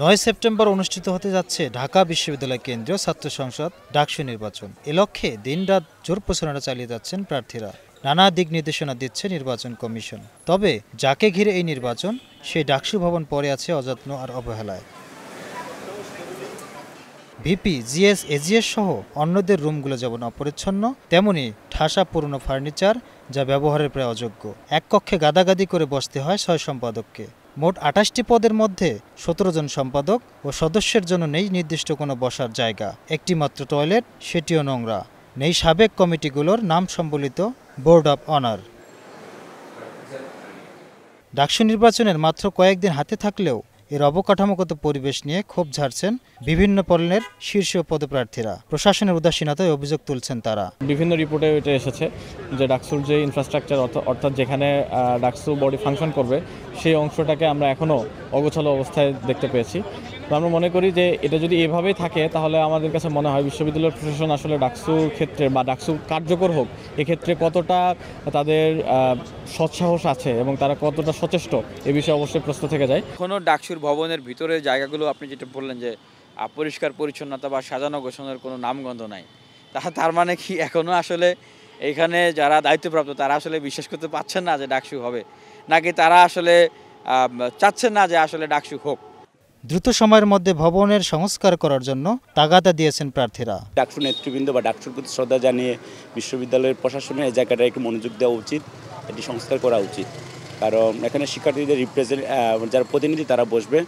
৯ September অনুষ্ঠিত হতে যাচ্ছে ঢাকা বিশ্ববিদ্যালয় কেন্দ্রীয় ছাত্র সংসদ ডাকসু নির্বাচন। এ লক্ষ্যে দিনরাত জোর প্রচারণা চালিয়ে যাচ্ছেন প্রার্থীরা। নানা দিক নির্দেশনা দিচ্ছে নির্বাচন কমিশন। তবে যাকে ঘিরে এই নির্বাচন, সেই ডাকসু ভবন পড়ে আছে অযত্ন আর অবহেলায়। ভিপি, জিএস, এজিএস সহ অন্যদের রুমগুলো যেমন অপরিচ্ছন্ন, তেমনি ঠাসা পুরনো ফার্নিচার যা ব্যবহারের প্রায় অযোগ্য। এক কক্ষে গাদাগাদি করে বসতে হয় ৬ সম্পাদককে। মোট ২৮টি পদের মধ্যে ১৭ জন সম্পাদক ও সদস্যের জন্য নেই নির্দিষ্ট কোনো বসার জায়গা। একটি মাত্র টয়লেট, সেটিও নোংরা। নেই সাবেক কমিটিগুলোর নাম সম্বলিত বোর্ড অব অনার। ডাকসু নির্বাচনের মাত্র কয়েকদিন হাতে থাকলেও এর অবকাঠামোগত পরিবেশ নিয়ে ক্ষোভ ঝাড়ছেন বিভিন্ন পর্যায়ের শীর্ষ পদপ্রার্থীরা। প্রশাসনের উদাসীনতায় অভিযোগ তুলছেন তারা। বিভিন্ন রিপোর্টে এটা এসেছে যে ডাকসুর যে ইনফ্রাস্ট্রাকচার অর্থাৎ যেখানে ডাকসু বডি ফাংশন করবে সেই অংশটাকে আমরা এখনও অগোছালো অবস্থায় দেখতে পেয়েছি। তো আমরা মনে করি যে এটা যদি এভাবেই থাকে তাহলে আমাদের কাছে মনে হয় বিশ্ববিদ্যালয় প্রশাসন আসলে ডাকসুর ক্ষেত্রে বা ডাকসু কার্যকর হোক এক্ষেত্রে কতটা তাদের সৎসাহস আছে এবং তারা কতটা সচেষ্ট এ বিষয়ে অবশ্যই প্রশ্ন থেকে যায়। এখনও ডাকসুর ভবনের ভিতরে জায়গাগুলো আপনি যেটা বললেন যে পরিষ্কার পরিচ্ছন্নতা বা সাজানো গোছানোর কোনো নামগন্ধ নাই, তার মানে কি এখনও আসলে এখানে যারা দায়িত্বপ্রাপ্ত তারা আসলে বিশ্বাস করতে পারছেন না যে ডাকসু হবে, নাকি তারা আসলে চাচ্ছেন না যে আসলে ডাকসু হোক? দ্রুত সময়ের মধ্যে ভবনের সংস্কার করার জন্য তাগাদা দিয়েছেন প্রার্থীরা। ডাকসু নেতৃবৃন্দ বা ডাকসুর প্রতি শ্রদ্ধা জানিয়ে বিশ্ববিদ্যালয়ের প্রশাসনের এই জায়গাটা একটু মনোযোগ দেওয়া উচিত, এটি সংস্কার করা উচিত। কারণ এখানে শিক্ষার্থীদের যারা প্রতিনিধি তারা বসবে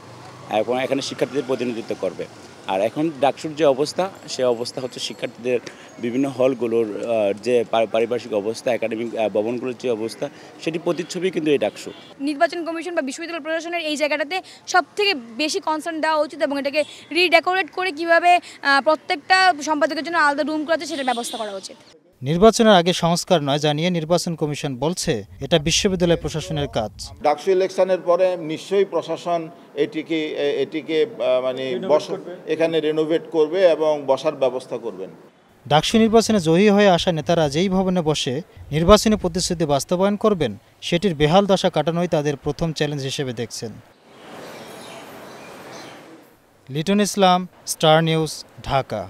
এবং এখানে শিক্ষার্থীদের প্রতিনিধিত্ব করবে। আর এখন ডাকসুর যে অবস্থা সে অবস্থা হচ্ছে শিক্ষার্থীদের বিভিন্ন হলগুলোর যে পারিপার্শ্বিক অবস্থা, একাডেমিক ভবনগুলোর যে অবস্থা সেটি প্রতিচ্ছবি কিন্তু এই ডাকসু। নির্বাচন কমিশন বা বিশ্ববিদ্যালয় প্রশাসনের এই জায়গাটাতে সবথেকে বেশি কনসার্ন দেওয়া উচিত এবং এটাকে রিডেকোরেট করে কীভাবে প্রত্যেকটা সম্পাদকের জন্য আলাদা রুম করা আছে সেটার ব্যবস্থা করা উচিত। নির্বাচনের আগে সংস্কার নয় জানিয়ে নির্বাচন কমিশন বলছে এটা বিশ্ববিদ্যালয় প্রশাসনের কাজ। ডাকসু ইলেকশনের পরে নিশ্চয়ই প্রশাসন এটিকে এখানে রেনোভেট করবে এবং বসার ব্যবস্থা করবেন। ডাকসু নির্বাচনে জয়ী হয়ে আসা নেতারা যেই ভবনে বসে নির্বাচনী প্রতিশ্রুতি বাস্তবায়ন করবেন সেটির বেহাল দশা কাটানোই তাদের প্রথম চ্যালেঞ্জ হিসেবে দেখছেন। লিটন ইসলাম, স্টার নিউজ, ঢাকা।